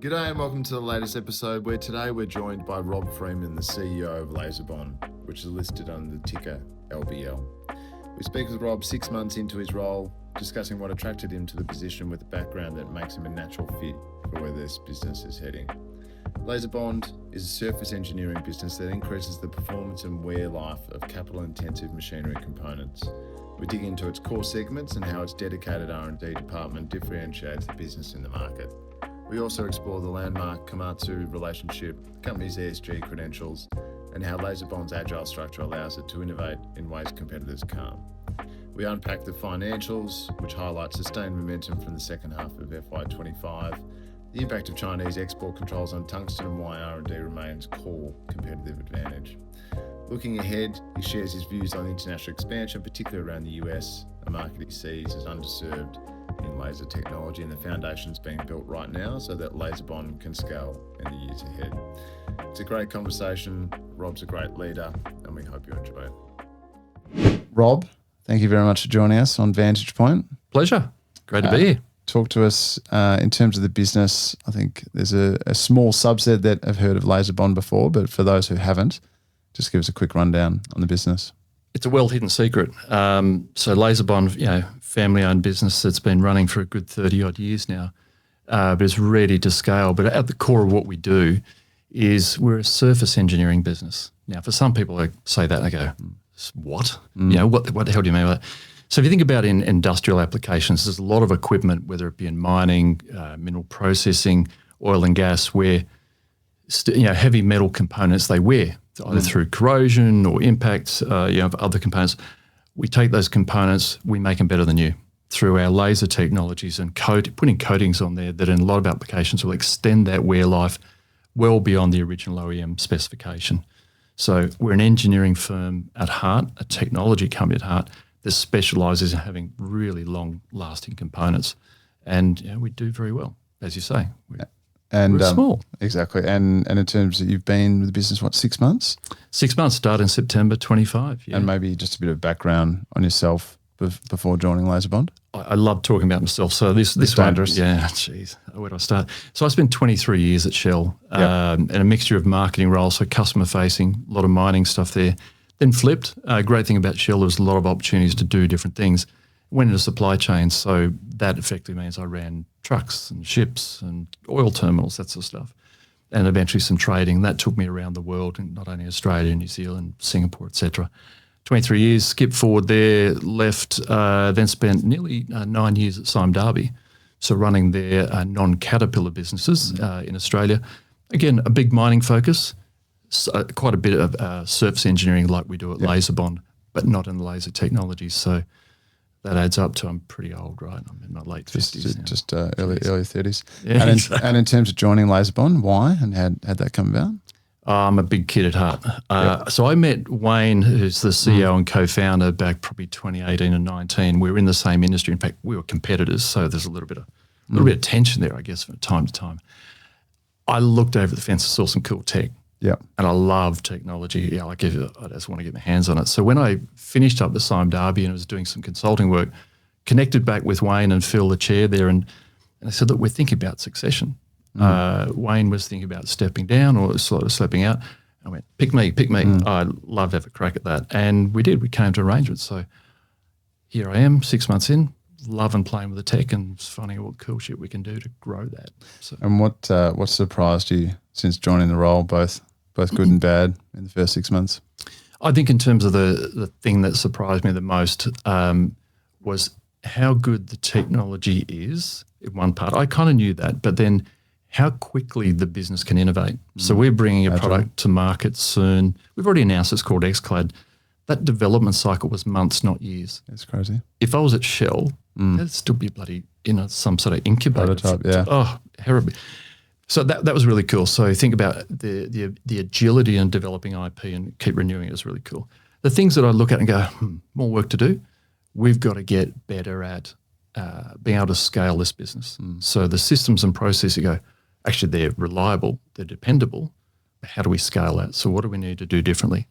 G'day and welcome to the latest episode where today we're joined by Rob Freeman, the CEO of LaserBond, which is listed under the ticker LBL. We speak with Rob 6 months into his role, discussing what attracted him to the position with a background that makes him a natural fit for where this business is heading. LaserBond is a surface engineering business that increases the performance and wear life of capital-intensive machinery components. We dig into its core segments and how its dedicated R&D department differentiates the business in the market. We also explore the landmark Komatsu relationship, the company's ESG credentials, and how LaserBond's agile structure allows it to innovate in ways competitors can't. We unpack the financials, which highlight sustained momentum from the second half of FY25, the impact of Chinese export controls on tungsten and why R&D remains core competitive advantage. Looking ahead, he shares his views on international expansion, particularly around the US, a market he sees as underserved in laser technology, and the foundations being built right now so that LaserBond can scale in the years ahead. It's a great conversation. Rob's a great leader, and we hope you enjoy it. Rob, thank you very much for joining us on Vantage Point. Pleasure. Great to be here. Talk to us in terms of the business. I think there's a small subset that have heard of LaserBond before, but for those who haven't, just give us a quick rundown on the business. It's a well-hidden secret. So LaserBond, family-owned business that's been running for a good 30-odd years now, but it's ready to scale. But at the core of what we do is we're a surface engineering business. Now, for some people, I say that and I go, what? What the hell do you mean by that? So if you think about in industrial applications, there's a lot of equipment, whether it be in mining, mineral processing, oil and gas, where heavy metal components they wear, either through corrosion or impacts of other components. We take those components, we make them better than you through our laser technologies and putting coatings on there that in a lot of applications will extend that wear life well beyond the original OEM specification. So we're an engineering firm at heart, a technology company at heart that specialises in having really long-lasting components. And we do very well, as you say. We're small. Exactly. And in terms of you've been with the business, 6 months? 6 months, started in September 25. Yeah. And maybe just a bit of background on yourself before joining LaserBond? I love talking about myself. So this dangerous. Yeah, geez, where do I start? So I spent 23 years at Shell and a mixture of marketing roles, so customer-facing, a lot of mining stuff there. Then flipped. Great thing about Shell, there was a lot of opportunities to do different things. Went into supply chain, so that effectively means I ran trucks and ships and oil terminals, that sort of stuff, and eventually some trading. That took me around the world, not only Australia, New Zealand, Singapore, etc. 23 years, skipped forward there, left, then spent nearly 9 years at Sime Darby, so running their non-Caterpillar businesses in Australia. Again, a big mining focus, quite a bit of surface engineering like we do at LaserBond, but not in the laser technologies. So that adds up to I'm pretty old, right? I'm in my late 50s. Just early 30s. Yeah, and in terms of joining LaserBond, why and how'd that come about? I'm a big kid at heart. So I met Wayne, who's the CEO and co-founder, back probably 2018 and 19. We were in the same industry. In fact, we were competitors, so there's a little bit of tension there, I guess, from time to time. I looked over the fence and saw some cool tech. Yeah, and I love technology. I just want to get my hands on it. So when I finished up at Sime Darby and was doing some consulting work, connected back with Wayne and Phil, the chair there, and I said, look, we're thinking about succession. Wayne was thinking about stepping down or sort of stepping out. I went, pick me. I'd love to have a crack at that. And we did. We came to arrangements. So here I am, 6 months in, loving playing with the tech and finding out what cool shit we can do to grow that. So. And what surprised you since joining the role, both good and bad in the first 6 months? I think in terms of the thing that surprised me the most was how good the technology is in one part. I kind of knew that, but then how quickly the business can innovate. So we're bringing a product to market soon. We've already announced it's called XClad. That development cycle was months, not years. That's crazy. If I was at Shell, that'd still be bloody some sort of incubator. Prototype, Oh, terrible. So that was really cool. So think about the agility in developing IP and keep renewing it is really cool. The things that I look at and go, more work to do. We've got to get better at being able to scale this business. So the systems and processes go, actually they're reliable, they're dependable, but how do we scale that? So what do we need to do differently?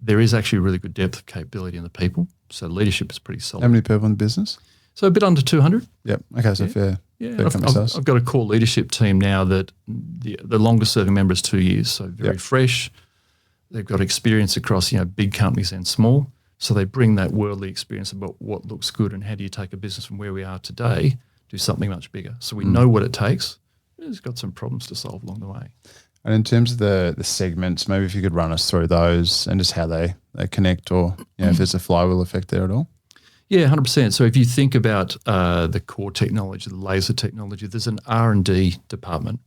There is actually really good depth of capability in the people. So leadership is pretty solid. How many people in the business? So a bit under 200. Yep. Okay, so fair Yeah, the company size? I've got a core leadership team now that the longest serving member is 2 years, so very fresh. They've got experience across big companies and small, so they bring that worldly experience about what looks good and how do you take a business from where we are today to something much bigger. So we know what it takes. It's got some problems to solve along the way. And in terms of the segments, maybe if you could run us through those and just how they connect, or if there's a flywheel effect there at all. Yeah, 100%. So if you think about the core technology, the laser technology, there's an R&D department.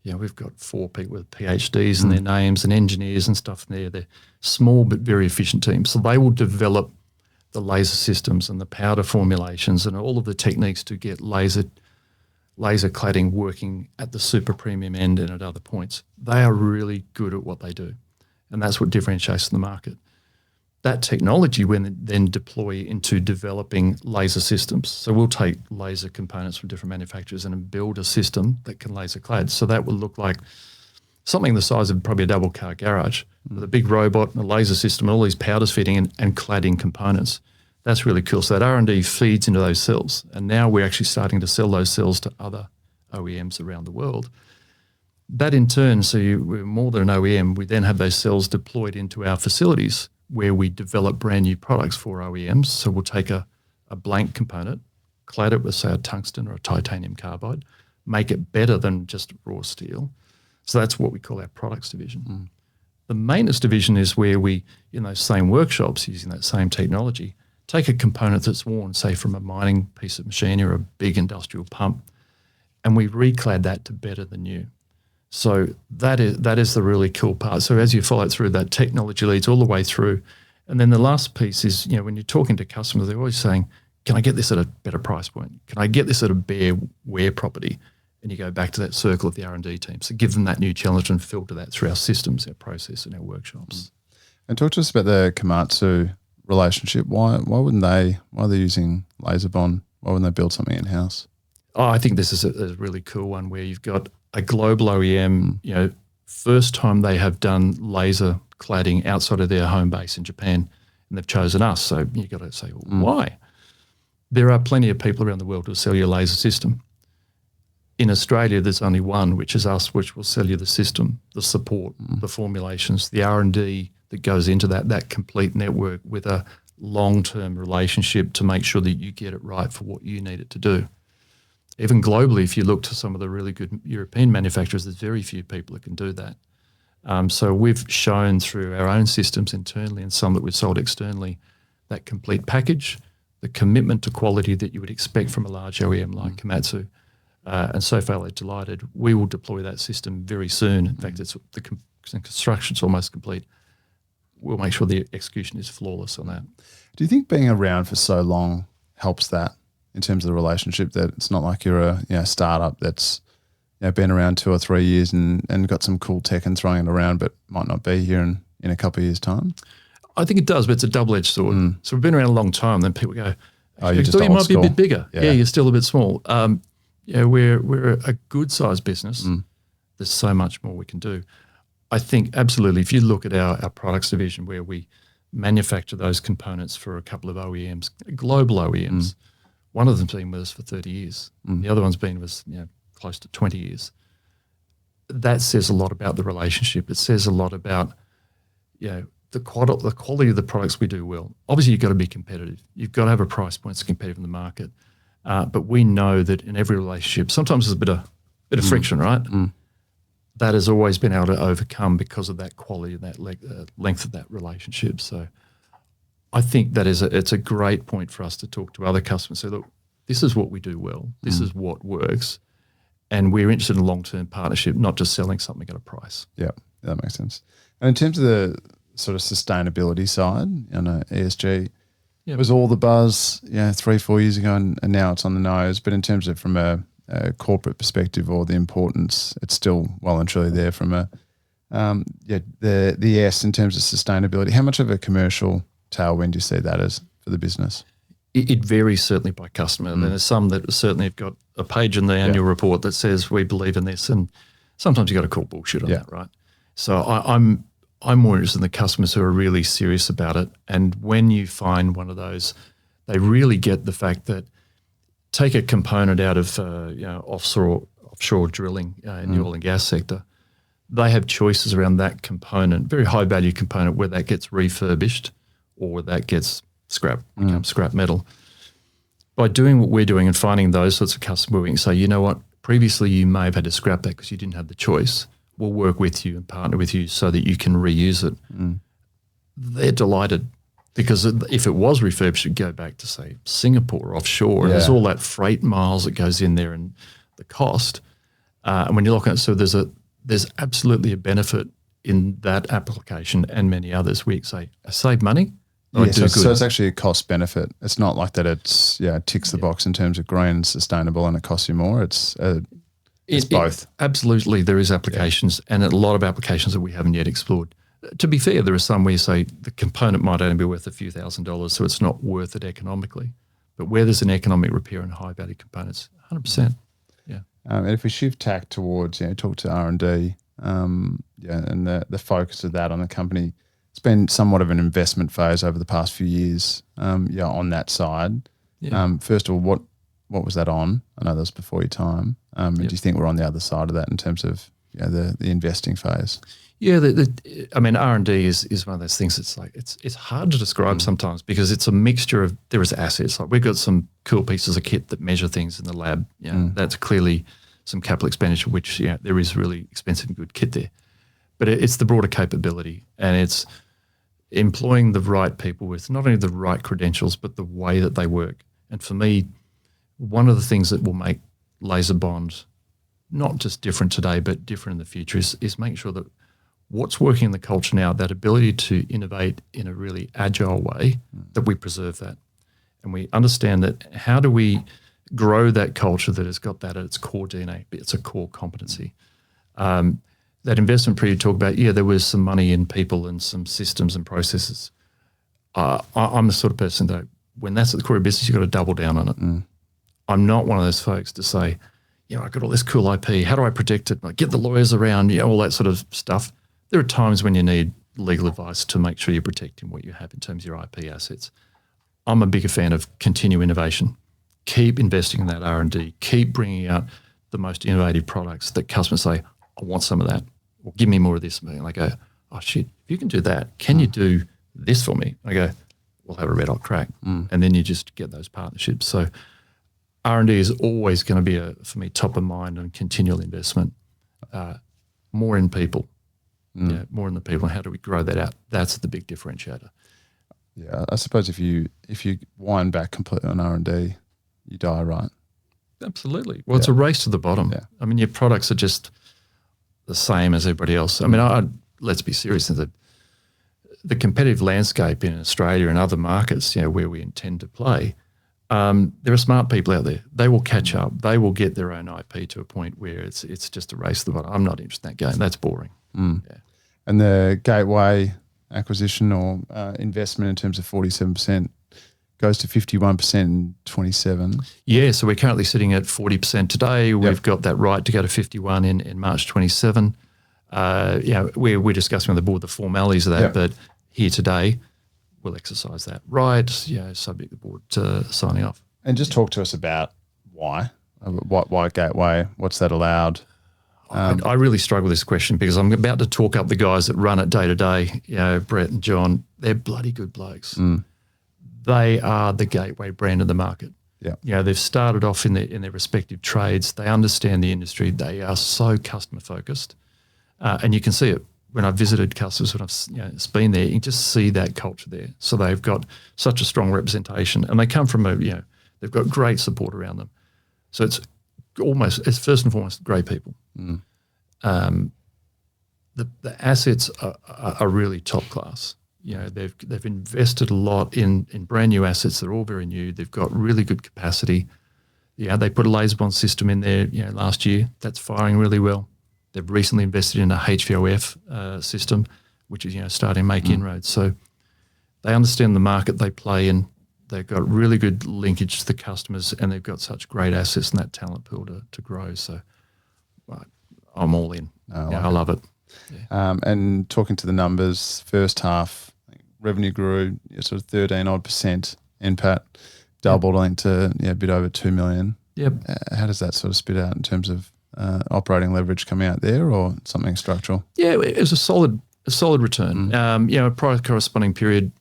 We've got 4 people with PhDs in their names and engineers and stuff in there. They're small but very efficient teams. So they will develop the laser systems and the powder formulations and all of the techniques to get laser cladding working at the super premium end and at other points. They are really good at what they do, and that's what differentiates the market. That technology we then deploy into developing laser systems. So we'll take laser components from different manufacturers and build a system that can laser clad. So that will look like something the size of probably a double car garage with a big robot and a laser system and all these powders fitting and cladding components. That's really cool. So that R&D feeds into those cells, and now we're actually starting to sell those cells to other OEMs around the world. That in turn, we're more than an OEM, we then have those cells deployed into our facilities where we develop brand new products for OEMs. So we'll take a blank component, clad it with, say, a tungsten or a titanium carbide, make it better than just raw steel. So that's what we call our products division. The maintenance division is where we, in those same workshops, using that same technology, take a component that's worn, say, from a mining piece of machinery or a big industrial pump, and we reclad that to better than new. So that is the really cool part. So as you follow it through, that technology leads all the way through. And then the last piece is, when you're talking to customers, they're always saying, can I get this at a better price point? Can I get this at a bare wear property? And you go back to that circle of the R&D team. So give them that new challenge and filter that through our systems, our process and our workshops. And talk to us about the Komatsu relationship. Why are they using LaserBond? Why wouldn't they build something in-house? Oh, I think this is a really cool one where you've got a global OEM, first time they have done laser cladding outside of their home base in Japan, and they've chosen us. So you've got to say, well, why? There are plenty of people around the world who will sell you a laser system. In Australia, there's only one, which is us, which will sell you the system, the support, the formulations, the R&D that goes into that complete network with a long-term relationship to make sure that you get it right for what you need it to do. Even globally, if you look to some of the really good European manufacturers, there's very few people that can do that. So we've shown through our own systems internally and some that we've sold externally that complete package, the commitment to quality that you would expect from a large OEM like Komatsu. And so far they're delighted. We will deploy that system very soon. In fact, the construction's almost complete. We'll make sure the execution is flawless on that. Do you think being around for so long helps that in terms of the relationship, that it's not like you're a startup that's been around 2 or 3 years and got some cool tech and throwing it around but might not be here in a couple of years' time? I think it does, but it's a double-edged sword. So we've been around a long time, then people go, you're just you might school. be a bit bigger. Yeah, you're still a bit small. We're a good-sized business. There's so much more we can do. I think absolutely, if you look at our products division where we manufacture those components for a couple of OEMs, global OEMs, one of them's been with us for 30 years. The other one's been with us close to 20 years. That says a lot about the relationship. It says a lot about the quality of the products we do well. Obviously, you've got to be competitive. You've got to have a price point that's competitive in the market. But we know that in every relationship, sometimes there's a bit of friction, right? That has always been able to overcome because of that quality and that length of that relationship. So I think that it's a great point for us to talk to other customers and say, look, this is what we do well. This is what works. And we're interested in a long-term partnership, not just selling something at a price. Yeah, that makes sense. And in terms of the sort of sustainability side, ESG, it was all the buzz 3-4 years ago, and now it's on the nose. But in terms of from a corporate perspective or the importance, it's still well and truly there from the S in terms of sustainability. How much of a commercial tailwind do you see that as for the business? It varies certainly by customer. And there's some that certainly have got a page in the annual report that says we believe in this, and sometimes you got to call bullshit on that, right? So I'm more interested in the customers who are really serious about it. And when you find one of those, they really get the fact that take a component out of offshore drilling in the oil and gas sector. They have choices around that component, very high value component, where that gets refurbished or where that gets becomes scrap metal. By doing what we're doing and finding those sorts of customers where we can say, you know what, previously you may have had to scrap that because you didn't have the choice. We'll work with you and partner with you so that you can reuse it. They're delighted because if it was refurbished, it'd go back to, say, Singapore offshore. And there's all that freight miles that goes in there and the cost. And when you're looking at it, so there's absolutely a benefit in that application and many others. We say, I save money. So it's actually a cost benefit. It's not like that it ticks the box in terms of green and sustainable and it costs you more. It's both. Absolutely, there is applications and a lot of applications that we haven't yet explored. To be fair, there are some where you say the component might only be worth a few $1,000s, so it's not worth it economically. But where there's an economic repair and high value components, 100%. Yeah. And if we shift tack towards, talk to R&D, and the focus of that on the company, it's been somewhat of an investment phase over the past few years, on that side. Yeah. First of all, what was that on? I know that was before your time. And do you think we're on the other side of that in terms of the investing phase? Yeah, R&D is one of those things that's like it's hard to describe sometimes because it's a mixture of, there is assets. Like we've got some cool pieces of kit that measure things in the lab. That's clearly some capital expenditure, which there is really expensive and good kit there. But it's the broader capability and it's employing the right people with not only the right credentials but the way that they work. And for me, one of the things that will make LaserBond not just different today but different in the future is making sure that what's working in the culture now, that ability to innovate in a really agile way, that we preserve that. And we understand that how do we grow that culture that has got that at its core DNA, it's a core competency. That investment period you talk about, there was some money in people and some systems and processes. I'm the sort of person that when that's at the core of business, you've got to double down on it. I'm not one of those folks to say, I've got all this cool IP. How do I protect it? Like, get the lawyers around, all that sort of stuff. There are times when you need legal advice to make sure you're protecting what you have in terms of your IP assets. I'm a bigger fan of continued innovation. Keep investing in that R&D. Keep bringing out the most innovative products that customers say, I want some of that, or give me more of this. And I go, oh shit, if you can do that, can you do this for me? I go, we'll have a red hot crack. And then you just get those partnerships. So R&D is always going to be, for me, top of mind and continual investment. More in people. More in the people. And how do we grow that out? That's the big differentiator. Yeah, I suppose if you wind back completely on R&D, you die, right? Absolutely. Well, it's a race to the bottom. Yeah. I mean, your products are just the same as everybody else. I mean, let's be serious. The competitive landscape in Australia and other markets, where we intend to play, there are smart people out there. They will catch up. They will get their own IP to a point where it's just a race to the bottom. I'm not interested in that game. That's boring. Yeah. And the Gateway acquisition or investment in terms of 47% goes to 51% in 27. Yeah, so we're currently sitting at 40% today. We've got that right to go to 51 in March 27. We're discussing on the board the formalities of that, but here today we'll exercise that right, subject to the board to signing off. And just talk to us about why Gateway, what's that allowed? I really struggle with this question because I'm about to talk up the guys that run it day to day, Brett and John. They're bloody good blokes. They are the Gateway brand of the market. Yeah. They've started off in their respective trades. They understand the industry. They are so customer focused. And you can see it when I've visited customers, when I've been there, you can just see that culture there. So they've got such a strong representation and they come from they've got great support around them. So it's first and foremost great people. The assets are really top class. They've invested a lot in brand new assets. They're all very new. They've got really good capacity. They put a LaserBond system in there last year. That's firing really well. They've recently invested in a HVOF system, which is starting to make inroads. So they understand the market they play in. They've got really good linkage to the customers, and they've got such great assets and that talent pool to grow. So I'm all in. I love it. Yeah. And talking to the numbers, first half revenue grew sort of 13% NPAT doubled, I think, to a bit over 2 million. Yep. How does that sort of spit out in terms of operating leverage coming out there, or something structural? Yeah, it was a solid return. Prior corresponding period,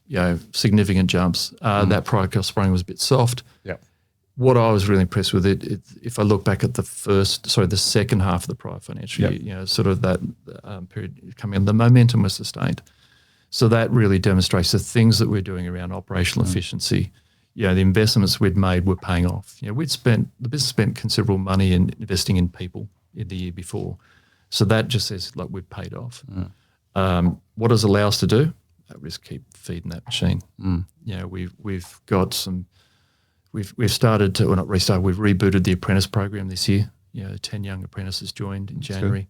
significant jumps. That prior corresponding was a bit soft. Yeah. What I was really impressed with if I look back at the second half of the prior financial year, sort of that period coming in, the momentum was sustained. So that really demonstrates the things that we're doing around operational efficiency. The investments we'd made were paying off. The business spent considerable money in investing in people in the year before. So that just says like we've paid off. What does it allow us to do? Just keep feeding that machine. We've got some. We've started to, well, not restarted. We've rebooted the apprentice program this year. 10 young apprentices joined in January.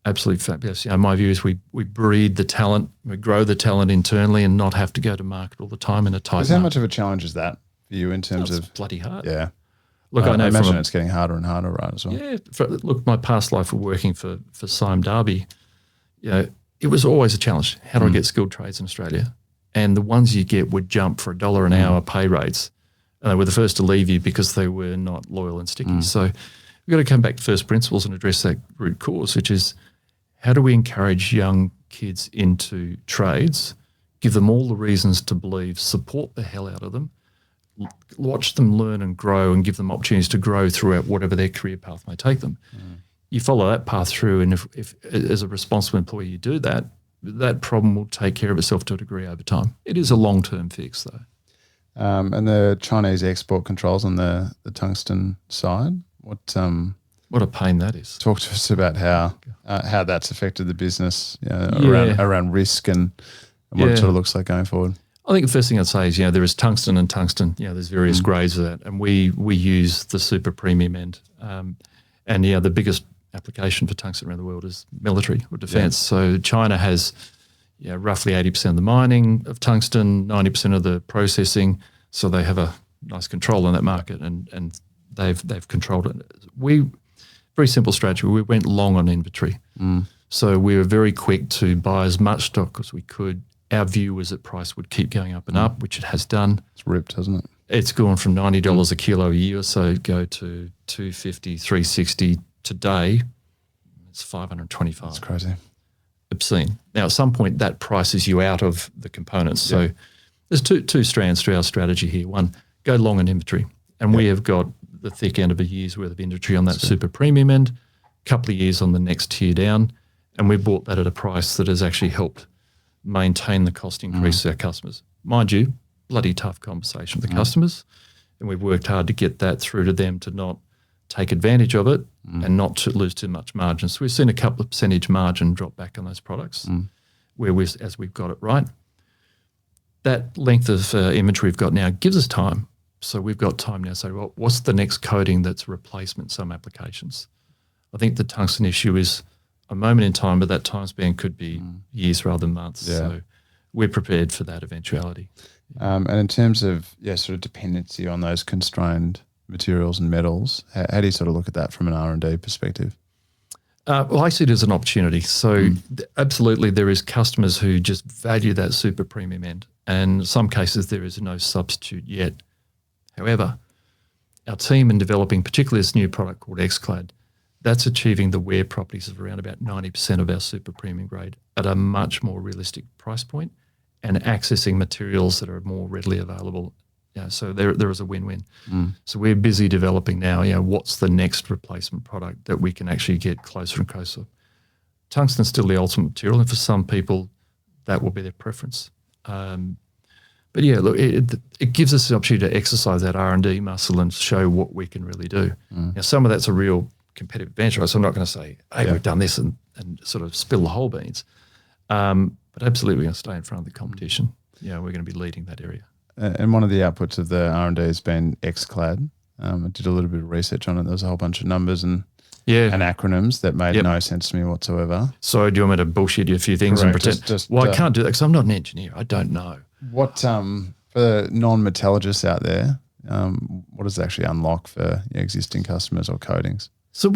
Absolutely fabulous. My view is we breed the talent, we grow the talent internally, and not have to go to market all the time in a tight. How much of a challenge is that for you in terms of bloody hard? Yeah. Look, I know. I imagine it's getting harder and harder, right? As well. Yeah. Look, my past life of working for Sime Darby, it was always a challenge. How do I get skilled trades in Australia? And the ones you get would jump for $1 an hour pay rates. And they were the first to leave you because they were not loyal and sticky. So we've got to come back to first principles and address that root cause, which is how do we encourage young kids into trades, give them all the reasons to believe, support the hell out of them, watch them learn and grow, and give them opportunities to grow throughout whatever their career path may take them. You follow that path through, and if as a responsible employee you do that, that problem will take care of itself to a degree over time. It is a long-term fix, though. And the Chinese export controls on the tungsten side, what a pain that is. Talk to us about how that's affected the business around risk and what it sort of looks like going forward. I think the first thing I'd say is, there is tungsten and tungsten. There's various grades of that, and we use the super premium end. And the biggest application for tungsten around the world is military or defence. So China has roughly 80% of the mining of tungsten, 90% of the processing. So they have a nice control on that market, and they've controlled it. Very simple strategy. We went long on inventory. So we were very quick to buy as much stock as we could. Our view was that price would keep going up and up, which it has done. It's ripped, hasn't it? It's gone from $90 a kilo a year or so, go to $250, $360. Today, it's $525. That's crazy. Obscene. Now, at some point, that prices you out of the components. So there's two strands to our strategy here. One, go long on inventory. And we have got the thick end of a year's worth of inventory on that super premium end, a couple of years on the next tier down. And we bought that at a price that has actually helped maintain the cost increase to our customers. Mind you, bloody tough conversation with the customers. And we've worked hard to get that through to them to not take advantage of it and not to lose too much margin. So we've seen a couple of percentage margin drop back on those products as we've got it right. That length of inventory we've got now gives us time. So we've got time now to say, well, what's the next coating that's a replacement in some applications? I think the tungsten issue is a moment in time, but that time span could be years rather than months. Yeah. So we're prepared for that eventuality. And in terms of sort of dependency on those constrained materials and metals, how do you sort of look at that from an R&D perspective? Well, I see it as an opportunity. So absolutely there is customers who just value that super premium end. And in some cases there is no substitute yet. However, our team in developing particularly this new product called XClad, that's achieving the wear properties of around about 90% of our super premium grade at a much more realistic price point and accessing materials that are more readily available. So there is a win-win. So we're busy developing now, what's the next replacement product that we can actually get closer and closer. Tungsten's still the ultimate material, and for some people that will be their preference. But look, it gives us the opportunity to exercise that R&D muscle and show what we can really do. Now, some of that's a real competitive advantage, right? So I'm not going to say, hey, we've done this and sort of spill the whole beans. But absolutely we're going to stay in front of the competition. We're going to be leading that area. And one of the outputs of the R&D has been XClad. I did a little bit of research on it. There was a whole bunch of numbers and acronyms that made no sense to me whatsoever. So do you want me to bullshit you a few things and pretend? I can't do that because I'm not an engineer. I don't know. What for non-metallurgists out there, what does it actually unlock for existing customers or coatings? So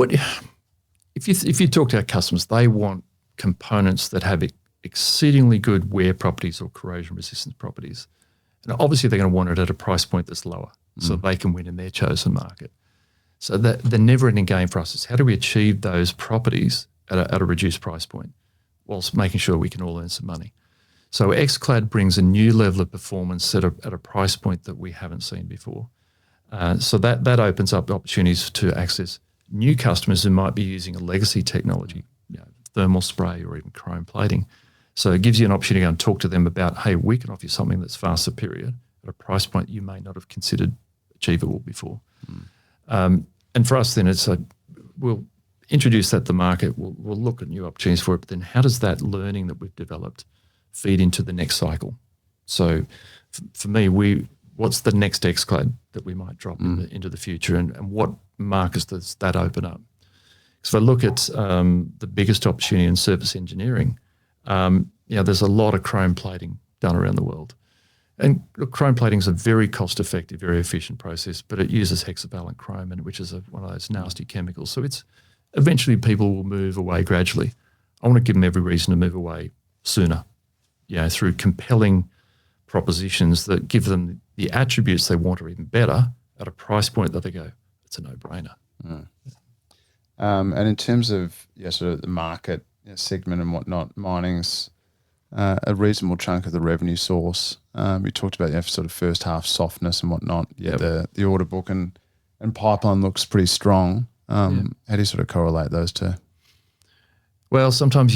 if you talk to our customers, they want components that have exceedingly good wear properties or corrosion resistance properties. And obviously they're going to want it at a price point that's lower. so they can win in their chosen market. So the never-ending game for us is how do we achieve those properties at a reduced price point whilst making sure we can all earn some money. So XCloud brings a new level of performance at a price point that we haven't seen before. So that opens up opportunities to access new customers who might be using a legacy technology, thermal spray or even chrome plating. So it gives you an opportunity to go and talk to them about, hey, we can offer you something that's far superior at a price point you may not have considered achievable before. And for us then, it's we'll introduce that to the market, we'll look at new opportunities for it, but then how does that learning that we've developed feed into the next cycle? So for me, what's the next XCloud that we might drop into the future, and what markets does that open up? So if I look at the biggest opportunity in surface engineering, there's a lot of chrome plating done around the world. And look, chrome plating is a very cost-effective, very efficient process, but it uses hexavalent chrome, which is one of those nasty chemicals. So it's eventually people will move away gradually. I want to give them every reason to move away sooner, through compelling propositions that give them the attributes they want or even better at a price point that they go, it's a no-brainer. And in terms of sort of the market segment and whatnot, mining's a reasonable chunk of the revenue source. We talked about sort of first half softness and whatnot. The order book and pipeline looks pretty strong. How do you sort of correlate those two? Well, sometimes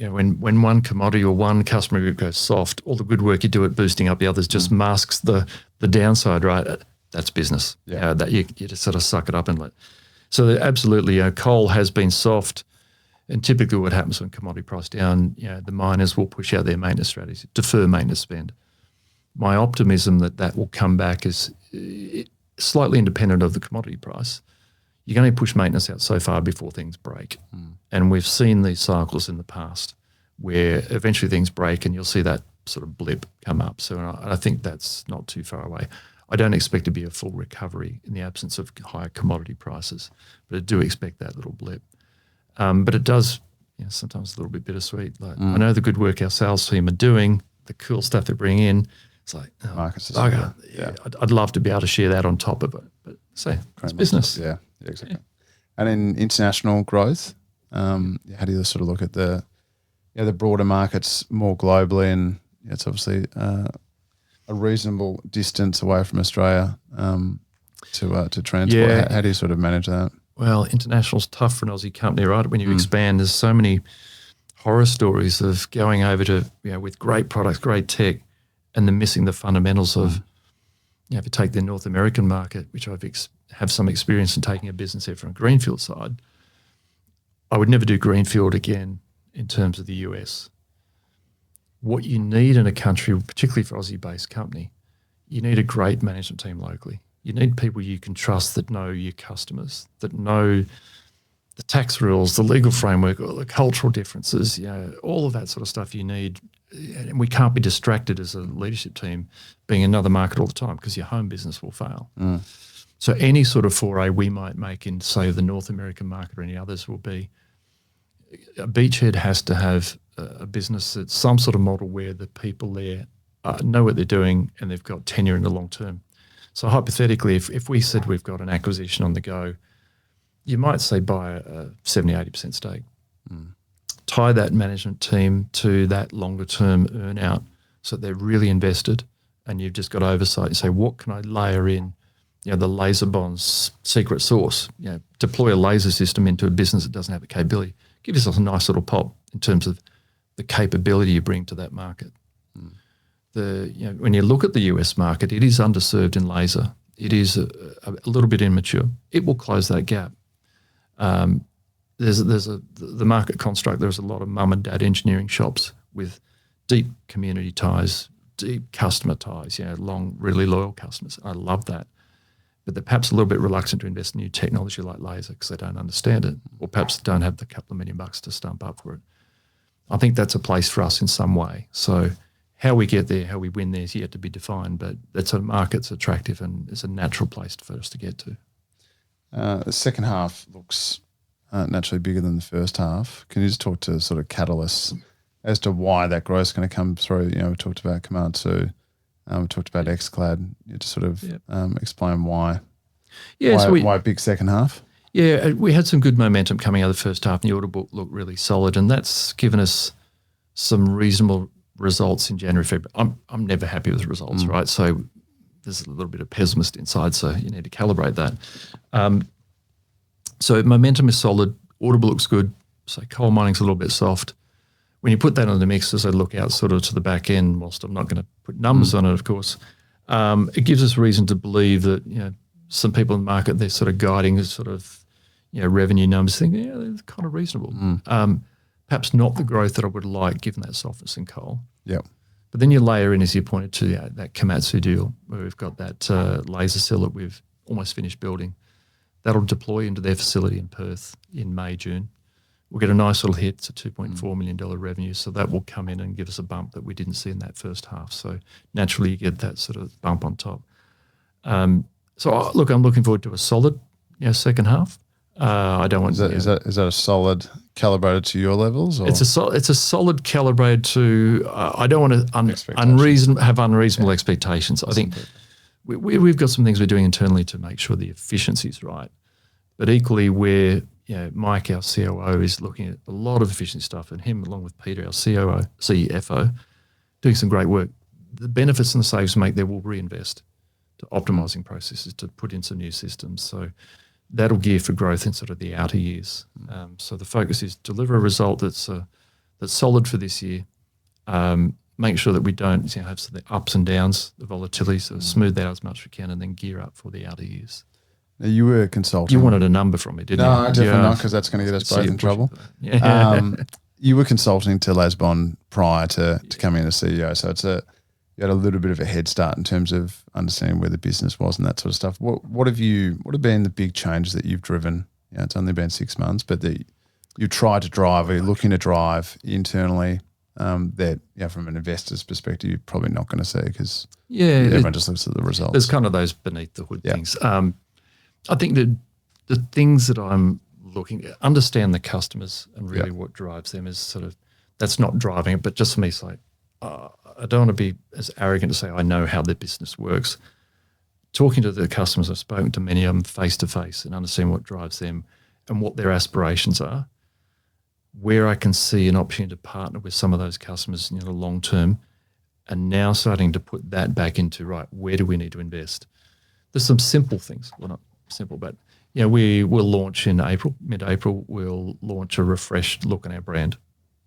when one commodity or one customer group goes soft, all the good work you do at boosting up the others just masks the downside, right? That's business. That you just sort of suck it up and let. So absolutely, coal has been soft, and typically what happens when commodity price down, the miners will push out their maintenance strategies, defer maintenance spend. My optimism that will come back is slightly independent of the commodity price. You can only push maintenance out so far before things break. And we've seen these cycles in the past where eventually things break and you'll see that sort of blip come up. So I think that's not too far away. I don't expect to be a full recovery in the absence of higher commodity prices, but I do expect that little blip. But it does, sometimes a little bit bittersweet. I know the good work our sales team are doing, the cool stuff they bring in. It's like, I'd love to be able to share that on top of it. But it's business. Yeah, exactly. And in international growth, how do you sort of look at the broader markets more globally? And it's obviously a reasonable distance away from Australia to transport. Yeah. How do you sort of manage that? Well, international's tough for an Aussie company, right? When you expand, there's so many horror stories of going over to, with great products, great tech, and then missing the fundamentals of, if you take the North American market, which I've have some experience in taking a business there from a greenfield side, I would never do greenfield again in terms of the US. What you need in a country, particularly for Aussie-based company, you need a great management team locally. You need people you can trust that know your customers, that know the tax rules, the legal framework, all the cultural differences, all of that sort of stuff you need. And we can't be distracted as a leadership team being another market all the time because your home business will fail. So any sort of foray we might make in, say, the North American market or any others will be a beachhead has to have a business that's some sort of model where the people there know what they're doing and they've got tenure in the long term. So hypothetically, if we said we've got an acquisition on the go, you might say buy a 70, 80% stake. Tie that management team to that longer term earn out so that they're really invested and you've just got oversight and say, what can I layer in? The LaserBond's secret sauce, deploy a laser system into a business that doesn't have the capability. Give yourself a nice little pop in terms of the capability you bring to that market. When you look at the US market, it is underserved in laser. It is a little bit immature. It will close that gap. There's the market construct. There's a lot of mum and dad engineering shops with deep community ties, deep customer ties. Long, really loyal customers. I love that, but they're perhaps a little bit reluctant to invest in new technology like laser because they don't understand it, or perhaps don't have the couple of $1 million to stump up for it. I think that's a place for us in some way. So how we get there, how we win there is yet to be defined, but that's a market's attractive and it's a natural place for us to get to. The second half looks naturally bigger than the first half. Can you just talk to sort of catalysts as to why that growth is going to come through? We talked about Command 2, We talked about XClad. You to sort of explain why. Yeah, why big second half? Yeah, we had some good momentum coming out of the first half, and the order book looked really solid, and that's given us some reasonable results in January, February. I'm never happy with the results, right? So there's a little bit of pessimist inside, so you need to calibrate that. So momentum is solid, order book looks good, so coal mining's a little bit soft. When you put that on the mix, as I look out sort of to the back end, whilst I'm not going to put numbers on it, of course, it gives us reason to believe that, some people in the market, they're sort of guiding as sort of, revenue numbers, thinking, they're kind of reasonable. Perhaps not the growth that I would like given that softness in coal. Yep. But then you layer in, as you pointed to, that Komatsu deal where we've got that laser cell that we've almost finished building. That'll deploy into their facility in Perth in May, June. We'll get a nice little hit. It's a $2.4 million revenue. So that will come in and give us a bump that we didn't see in that first half. So naturally you get that sort of bump on top. I'm looking forward to a solid second half. I don't want is that a solid calibrated to your levels? Or? It's a solid calibrated to. I don't want to have unreasonable expectations. I think we've got some things we're doing internally to make sure the efficiency is right, but equally Mike, our COO, is looking at a lot of efficiency stuff, and him along with Peter, our CFO, doing some great work. The benefits and the saves we make there will reinvest to optimising processes, to put in some new systems. So that'll gear for growth in sort of the outer years. So the focus is deliver a result that's solid for this year. Make sure that we don't have the ups and downs, the volatility, so smooth that out as much as we can, and then gear up for the outer years. Now, you were consulting. You wanted a number from me, didn't you? No, definitely not, because that's going to get us both in trouble. You were consulting to LaserBond prior to coming in as CEO, so you had a little bit of a head start in terms of understanding where the business was and that sort of stuff. What have been the big changes that you've driven? It's only been 6 months, but that you tried to drive, or you're looking to drive internally, that from an investor's perspective you're probably not going to see, because everyone just looks at the results. There's kind of those beneath the hood things. I think that the things that I'm looking at, understand the customers and really what drives them is sort of, that's not driving it, but just for me it's like, I don't want to be as arrogant to say I know how their business works. Talking to the customers, I've spoken to many of them face to face and understand what drives them and what their aspirations are, where I can see an opportunity to partner with some of those customers in the long term, and now starting to put that back into, where do we need to invest? There's some simple things, well, not simple, but we will launch in April, mid-April, we'll launch a refreshed look on our brand.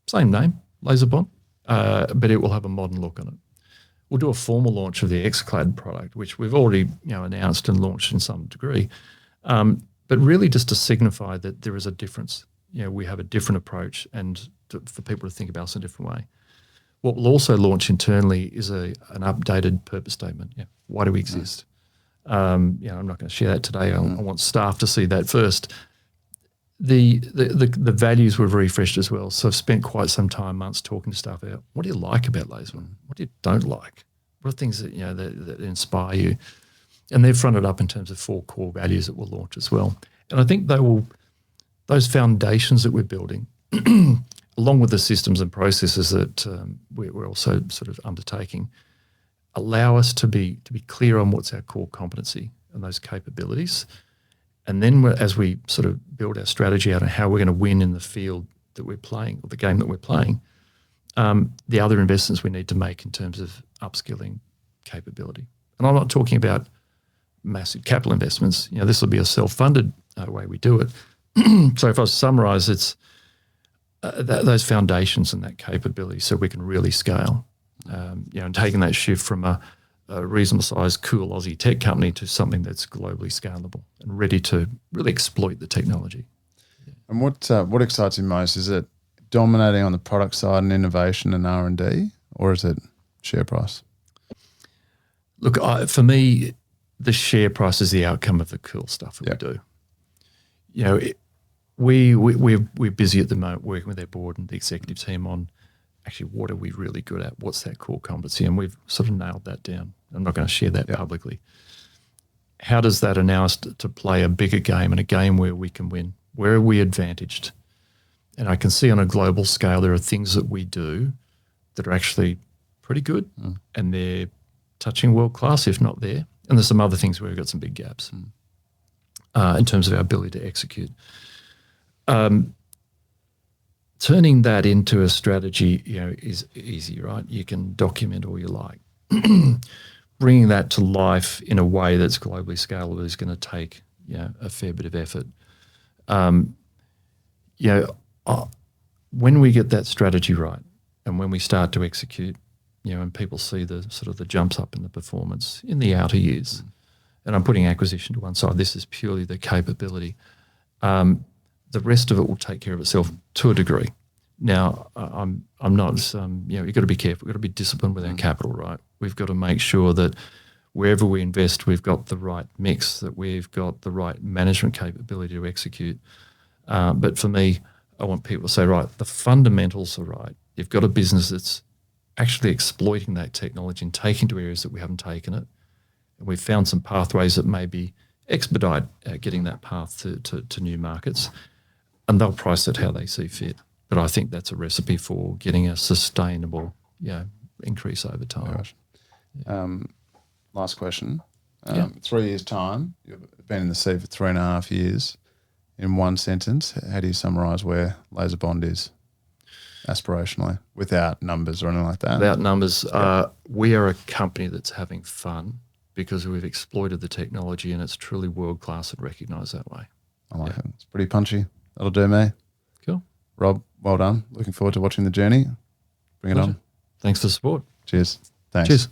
Same name, LaserBond. But it will have a modern look on it. We'll do a formal launch of the XClad product, which we've already announced and launched in some degree, but really just to signify that there is a difference. We have a different approach, and for people to think about us in a different way. What we'll also launch internally is an updated purpose statement. Why do we exist? I'm not going to share that today. I want staff to see that first. The values were refreshed as well. So I've spent quite some time, months, talking to staff about what do you like about LaserBond? What do you don't like? What are things that that inspire you? And they've fronted up in terms of 4 core values that we'll launch as well. And I think those foundations that we're building, along with the systems and processes that we're also sort of undertaking, allow us to be clear on what's our core competency and those capabilities. And then as we sort of build our strategy out on how we're going to win in the field that we're playing, or the game that we're playing, the other investments we need to make in terms of upskilling capability. And I'm not talking about massive capital investments. This will be a self-funded way we do it. So if I was to summarise, it's those foundations and that capability so we can really scale. And taking that shift from a reasonable sized, cool Aussie tech company to something that's globally scalable and ready to really exploit the technology. And what excites you most? Is it dominating on the product side and innovation and R&D, or is it share price? Look, for me, the share price is the outcome of the cool stuff that we do. We're busy at the moment working with our board and the executive team on actually what are we really good at? What's that core competency? And we've sort of nailed that down. I'm not going to share that publicly. How does that allow us to play a bigger game, and a game where we can win? Where are we advantaged? And I can see on a global scale there are things that we do that are actually pretty good, and they're touching world class, if not there. And there's some other things where we've got some big gaps in terms of our ability to execute. Turning that into a strategy, is easy, right? You can document all you like. Bringing that to life in a way that's globally scalable is going to take, a fair bit of effort. When we get that strategy right, and when we start to execute, and people see the sort of the jumps up in the performance in the outer years, and I'm putting acquisition to one side. This is purely the capability. The rest of it will take care of itself to a degree. Now, I'm not, you've got to be careful. We've got to be disciplined with our capital, right? We've got to make sure that wherever we invest, we've got the right mix, that we've got the right management capability to execute. But for me, I want people to say, right, the fundamentals are right. You've got a business that's actually exploiting that technology and taking to areas that we haven't taken it. And we've found some pathways that maybe expedite getting that path to new markets. And they'll price it how they see fit. But I think that's a recipe for getting a sustainable increase over time. Last question. 3 years' time, you've been in the seat for 3.5 years. In one sentence, how do you summarise where LaserBond is aspirationally, without numbers or anything like that? Without numbers, we are a company that's having fun because we've exploited the technology and it's truly world-class and recognised that way. I like it. It's pretty punchy. That'll do me. Cool. Rob, well done. Looking forward to watching the journey. Bring it on. Thanks for the support. Cheers. Thanks. Cheers.